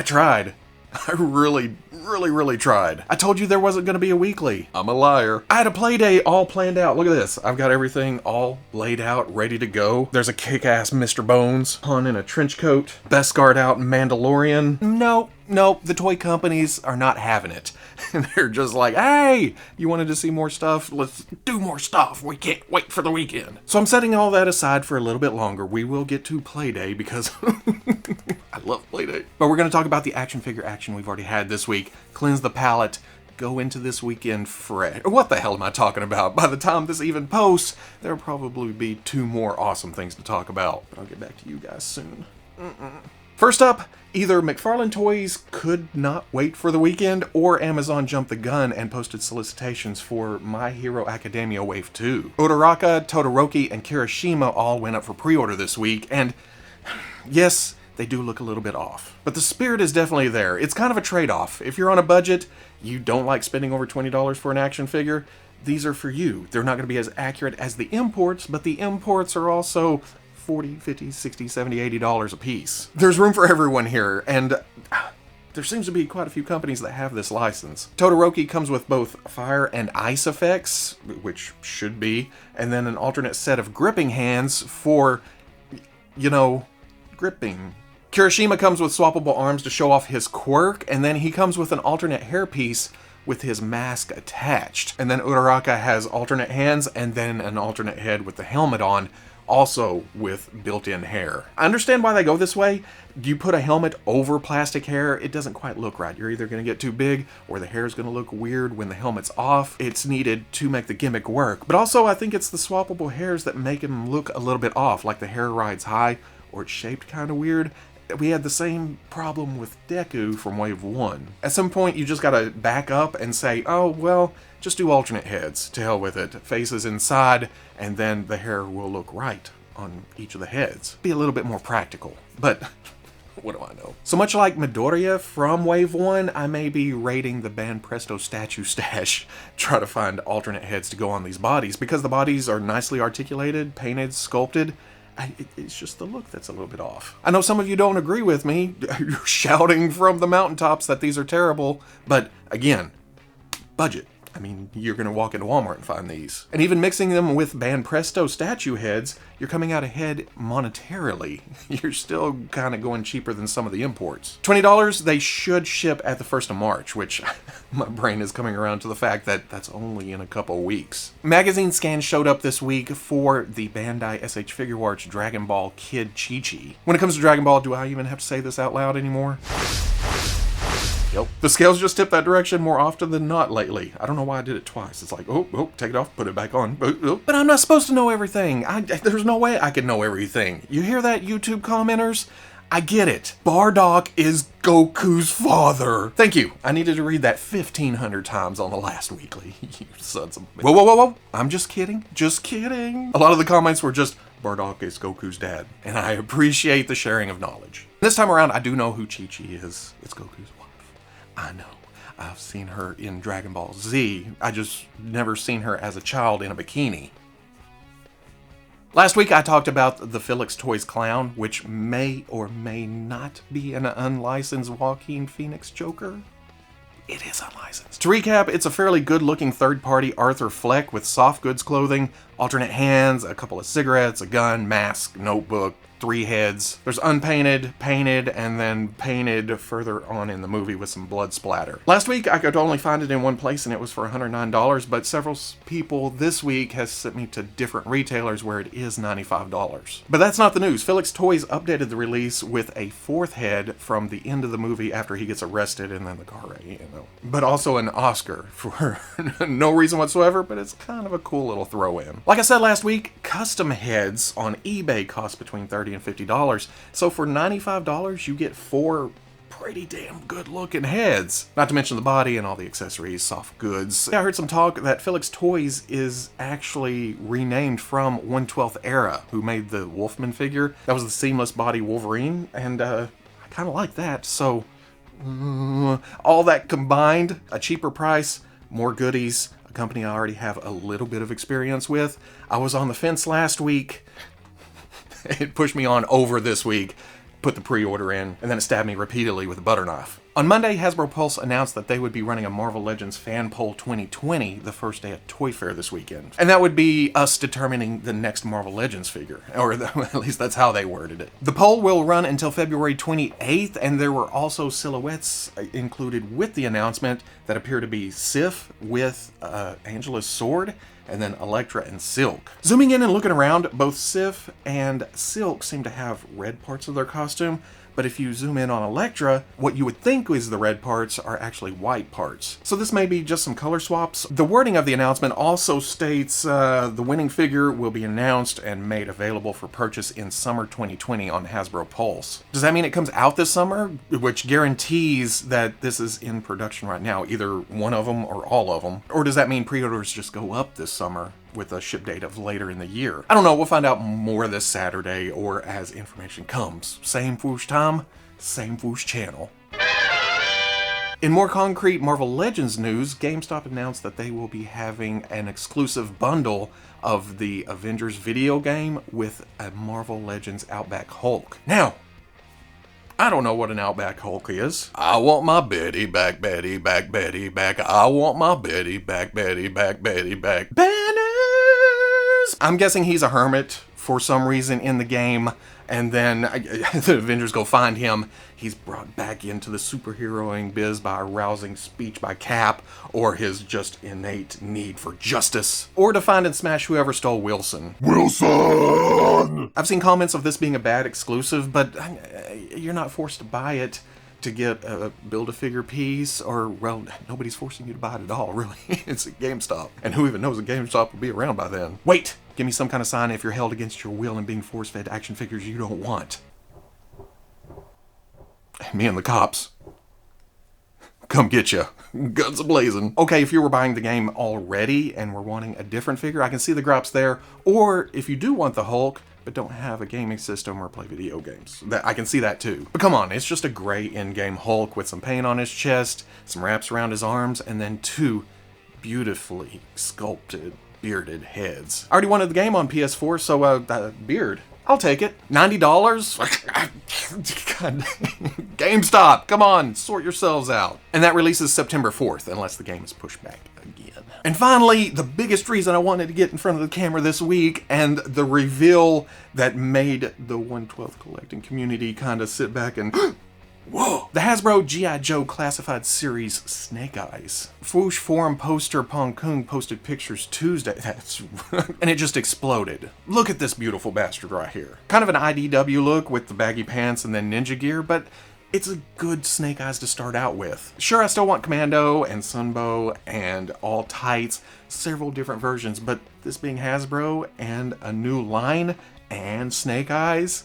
I tried. I really tried. I told you there wasn't going to be a weekly. I'm a liar. I had a play day all planned out. Look at this. I've got everything all laid out, ready to go. There's a kick-ass Mr. Bones, Han in a trench coat, Beskar out Mandalorian. Nope, the toy companies are not having it. And they're just like, hey, you wanted to see more stuff? Let's do more stuff. We can't wait for the weekend. So I'm setting all that aside for a little bit longer. We will get to Playday because I love Playday. But we're going to talk about the action figure action we've already had this week. Cleanse the palate. Go into this weekend fresh. What the hell am I talking about? By the time this even posts, there'll probably be 2 more awesome things to talk about. But I'll get back to you guys soon. First up, either McFarlane Toys could not wait for the weekend, or Amazon jumped the gun and posted solicitations for My Hero Academia Wave 2. Uraraka, Todoroki, and Kirishima all went up for pre-order this week, and yes, they do look a little bit off. But the spirit is definitely there. It's kind of a trade-off. If you're on a budget, you don't like spending over $20 for an action figure, these are for you. They're not going to be as accurate as the imports, but the imports are also $40, $50, $60, $70, $80 a piece. There's room for everyone here, and there seems to be quite a few companies that have this license. Todoroki comes with both fire and ice effects, which should be, and then an alternate set of gripping hands for, gripping. Kirishima comes with swappable arms to show off his quirk, and then he comes with an alternate hairpiece with his mask attached. And then Uraraka has alternate hands, and then an alternate head with the helmet on, also with built-in hair. I understand why they go this way. You put a helmet over plastic hair, it doesn't quite look right. You're either going to get too big, or the hair is going to look weird when the helmet's off. It's needed to make the gimmick work. But also, I think it's the swappable hairs that make him look a little bit off, like the hair rides high, or it's shaped kind of weird. We had the same problem with Deku from Wave 1. At some point, you just gotta back up and say, oh, well, just do alternate heads. To hell with it. Faces inside, and then the hair will look right on each of the heads. Be a little bit more practical. But what do I know? So much like Midoriya from Wave 1, I may be raiding the Band Presto statue stash, try to find alternate heads to go on these bodies, because the bodies are nicely articulated, painted, sculpted. It's just the look that's a little bit off. I know some of you don't agree with me. You're shouting from the mountaintops that these are terrible, but again, budget. I mean, you're going to walk into Walmart and find these. And even mixing them with Band Presto statue heads, you're coming out ahead monetarily. You're still kind of going cheaper than some of the imports. $20, they should ship at the 1st of March, which my brain is coming around to the fact that that's only in a couple weeks. Magazine scans showed up this week for the Bandai SH Figuarts Dragon Ball Kid Chi-Chi. When it comes to Dragon Ball, do I even have to say this out loud anymore? Yep. The scales just tip that direction more often than not lately. I don't know why I did it twice. It's like, oh, take it off, put it back on. But I'm not supposed to know everything. There's no way I could know everything. You hear that, YouTube commenters? I get it. Bardock is Goku's father. Thank you. I needed to read that 1,500 times on the last weekly. You sons of... Whoa. I'm just kidding. Just kidding. A lot of the comments were just, Bardock is Goku's dad. And I appreciate the sharing of knowledge. This time around, I do know who Chi-Chi is. It's Goku's wife. I know. I've seen her in Dragon Ball Z. I just never seen her as a child in a bikini. Last week I talked about the Felix Toys clown, which may or may not be an unlicensed Joaquin Phoenix Joker. It is unlicensed. To recap, it's a fairly good-looking third-party Arthur Fleck with soft goods clothing, alternate hands, a couple of cigarettes, a gun, mask, notebook, 3 heads. There's unpainted, painted, and then painted further on in the movie with some blood splatter. Last week, I could only find it in one place, and it was for $109, but several people this week has sent me to different retailers where it is $95. But that's not the news. Felix Toys updated the release with a 4th head from the end of the movie after he gets arrested and then the car wreck, But also an Oscar for no reason whatsoever, but it's kind of a cool little throw-in. Like I said last week, custom heads on eBay cost between $30 and $50. So for $95, you get 4 pretty damn good looking heads. Not to mention the body and all the accessories, soft goods. I heard some talk that Felix Toys is actually renamed from 1/12 Era, who made the Wolfman figure. That was the seamless body Wolverine, and I kind of like that. So all that combined, a cheaper price, more goodies, a company I already have a little bit of experience with. I was on the fence last week. It pushed me on over this week. put the pre-order in, and then it stabbed me repeatedly with a butter knife. On Monday, Hasbro Pulse announced that they would be running a Marvel Legends Fan Poll 2020 the first day at Toy Fair this weekend. And that would be us determining the next Marvel Legends figure, or at least that's how they worded it. The poll will run until February 28th, and there were also silhouettes included with the announcement that appear to be Sif with Angela's sword, and then Elektra and Silk. Zooming in and looking around, both Sif and Silk seem to have red parts of their costume, but if you zoom in on Elektra, what you would think is the red parts are actually white parts. So this may be just some color swaps. The wording of the announcement also states the winning figure will be announced and made available for purchase in summer 2020 on Hasbro Pulse. Does that mean it comes out this summer? Which guarantees that this is in production right now, either one of them or all of them. Or does that mean pre-orders just go up this summer with a ship date of later in the year? I don't know, we'll find out more this Saturday or as information comes. Same Fwoosh time, same Fwoosh channel. In more concrete Marvel Legends news, GameStop announced that they will be having an exclusive bundle of the Avengers video game with a Marvel Legends Outback Hulk. Now, I don't know what an Outback Hulk is. I want my Betty back, Betty back, Betty back. I want my Betty back, Betty back, Betty back. Banners! I'm guessing he's a hermit for some reason in the game, and then the Avengers go find him. He's brought back into the superheroing biz by a rousing speech by Cap, or his just innate need for justice, or to find and smash whoever stole Wilson. Wilson! I've seen comments of this being a bad exclusive, but you're not forced to buy it to get a Build-A-Figure piece, or, well, nobody's forcing you to buy it at all, really. It's at GameStop. And who even knows that GameStop will be around by then. Wait! Give me some kind of sign if you're held against your will and being force-fed action figures you don't want. Me and the cops. Come get you. Guns a-blazing. Okay, if you were buying the game already and were wanting a different figure, I can see the gripes there. Or, if you do want the Hulk, but don't have a gaming system or play video games, I can see that too. But come on, it's just a gray in-game Hulk with some paint on his chest, some wraps around his arms, and then two beautifully sculpted bearded heads. I already wanted the game on PS4, so beard. I'll take it. $90? God, GameStop, come on, sort yourselves out. And that releases September 4th, unless the game is pushed back again. And finally, the biggest reason I wanted to get in front of the camera this week, and the reveal that made the 1/12 collecting community kind of sit back and whoa! The Hasbro G.I.Joe Classified Series Snake Eyes. Fwoosh forum poster Pong Kung posted pictures Tuesday, and it just exploded. Look at this beautiful bastard right here. Kind of an IDW look with the baggy pants and then ninja gear, but it's a good Snake Eyes to start out with. Sure, I still want Commando and Sunbow and all tights, several different versions, but this being Hasbro and a new line and Snake Eyes,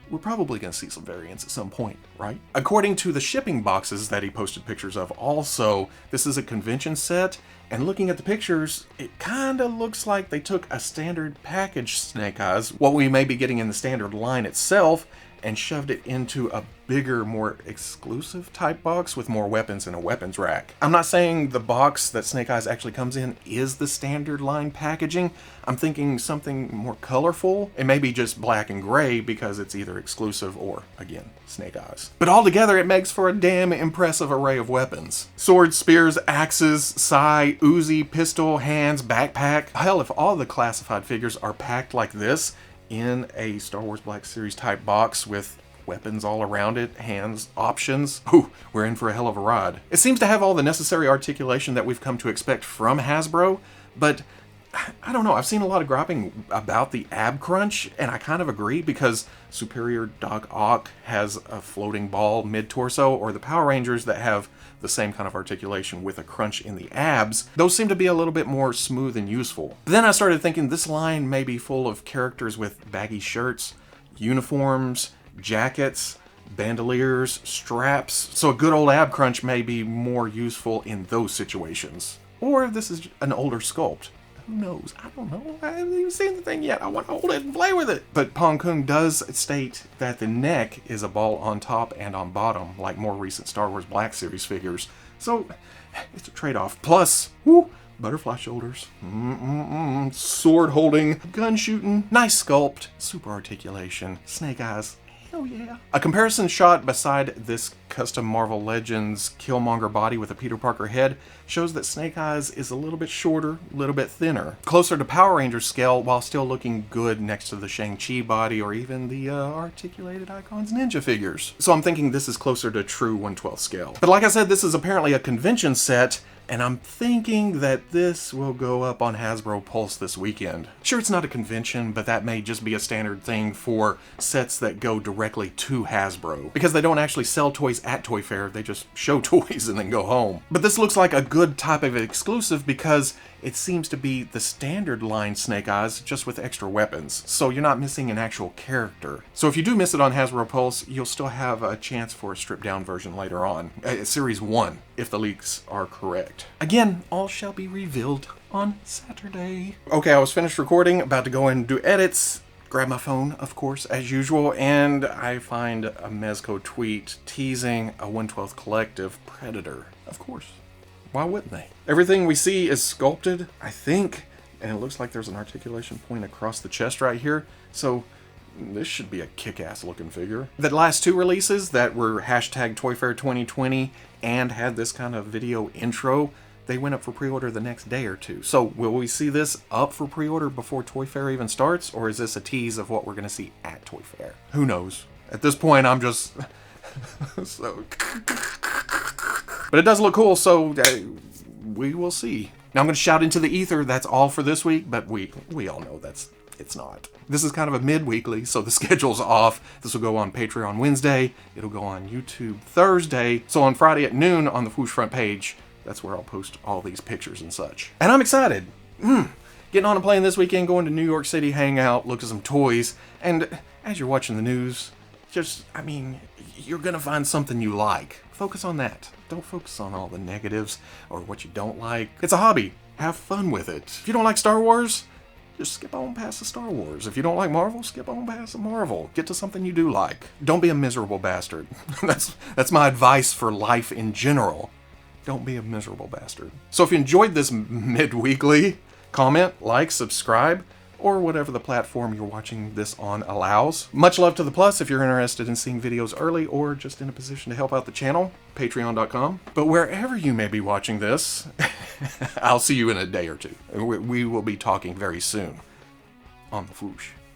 we're probably going to see some variants at some point, right? According to the shipping boxes that he posted pictures of also, this is a convention set, and looking at the pictures, it kind of looks like they took a standard package Snake Eyes, what we may be getting in the standard line itself, and shoved it into a bigger, more exclusive type box with more weapons in a weapons rack. I'm not saying the box that Snake Eyes actually comes in is the standard line packaging. I'm thinking something more colorful. It may be just black and gray because it's either exclusive or, again, Snake Eyes. But altogether, it makes for a damn impressive array of weapons. Swords, spears, axes, sai, Uzi, pistol, hands, backpack. Hell, if all the classified figures are packed like this, in a Star Wars Black Series type box with weapons all around it, hands, options, ooh, we're in for a hell of a ride. It seems to have all the necessary articulation that we've come to expect from Hasbro, but I don't know, I've seen a lot of griping about the ab crunch, and I kind of agree because Superior Doc Ock has a floating ball mid-torso, or the Power Rangers that have the same kind of articulation with a crunch in the abs, those seem to be a little bit more smooth and useful. But then I started thinking this line may be full of characters with baggy shirts, uniforms, jackets, bandoliers, straps, so a good old ab crunch may be more useful in those situations. Or this is an older sculpt. Who knows? I don't know. I haven't even seen the thing yet. I want to hold it and play with it. But Pong Kung does state that the neck is a ball on top and on bottom, like more recent Star Wars Black Series figures. So, it's a trade-off. Plus, whoo, butterfly shoulders, sword holding, gun shooting, nice sculpt, super articulation, Snake Eyes. Oh yeah. A comparison shot beside this custom Marvel Legends Killmonger body with a Peter Parker head shows that Snake Eyes is a little bit shorter, a little bit thinner. Closer to Power Rangers scale while still looking good next to the Shang-Chi body or even the Articulated Icons Ninja figures. So I'm thinking this is closer to true 1/12 scale. But like I said, this is apparently a convention set, and I'm thinking that this will go up on Hasbro Pulse this weekend. Sure, it's not a convention, but that may just be a standard thing for sets that go directly to Hasbro. Because they don't actually sell toys at Toy Fair, they just show toys and then go home. But this looks like a good type of exclusive because it seems to be the standard line Snake Eyes, just with extra weapons. So you're not missing an actual character. So if you do miss it on Hasbro Pulse, you'll still have a chance for a stripped down version later on. Series 1, if the leaks are correct. Again, all shall be revealed on Saturday. Okay, I was finished recording, about to go in and do edits. Grab my phone, of course, as usual, and I find a Mezco tweet teasing a 1/12 Collective Predator. Of course. Why wouldn't they? Everything we see is sculpted, I think, and it looks like there's an articulation point across the chest right here, so this should be a kick-ass looking figure. The last two releases that were hashtag Toy Fair 2020 and had this kind of video intro, they went up for pre-order the next day or two. So will we see this up for pre-order before Toy Fair even starts, or is this a tease of what we're going to see at Toy Fair? Who knows? At this point, I'm just so... But it does look cool, so we will see. Now I'm going to shout into the ether, that's all for this week, but we all know it's not. This is kind of a mid-weekly, so the schedule's off. This will go on Patreon Wednesday, it'll go on YouTube Thursday, so on Friday at noon on the Fwoosh front page, that's where I'll post all these pictures and such. And I'm excited. Getting on a plane this weekend, going to New York City, hang out, look at some toys, and as you're watching the news, you're gonna find something you like. Focus on that. Don't focus on all the negatives or what you don't like. It's a hobby. Have fun with it. If you don't like Star Wars, just skip on past the Star Wars. If you don't like Marvel, skip on past the Marvel. Get to something you do like. Don't be a miserable bastard. That's my advice for life in general. Don't be a miserable bastard. So if you enjoyed this mid-weekly, comment, like, subscribe, or whatever the platform you're watching this on allows. Much love to the plus if you're interested in seeing videos early or just in a position to help out the channel, patreon.com. But wherever you may be watching this, I'll see you in a day or two. We will be talking very soon on the Fwoosh.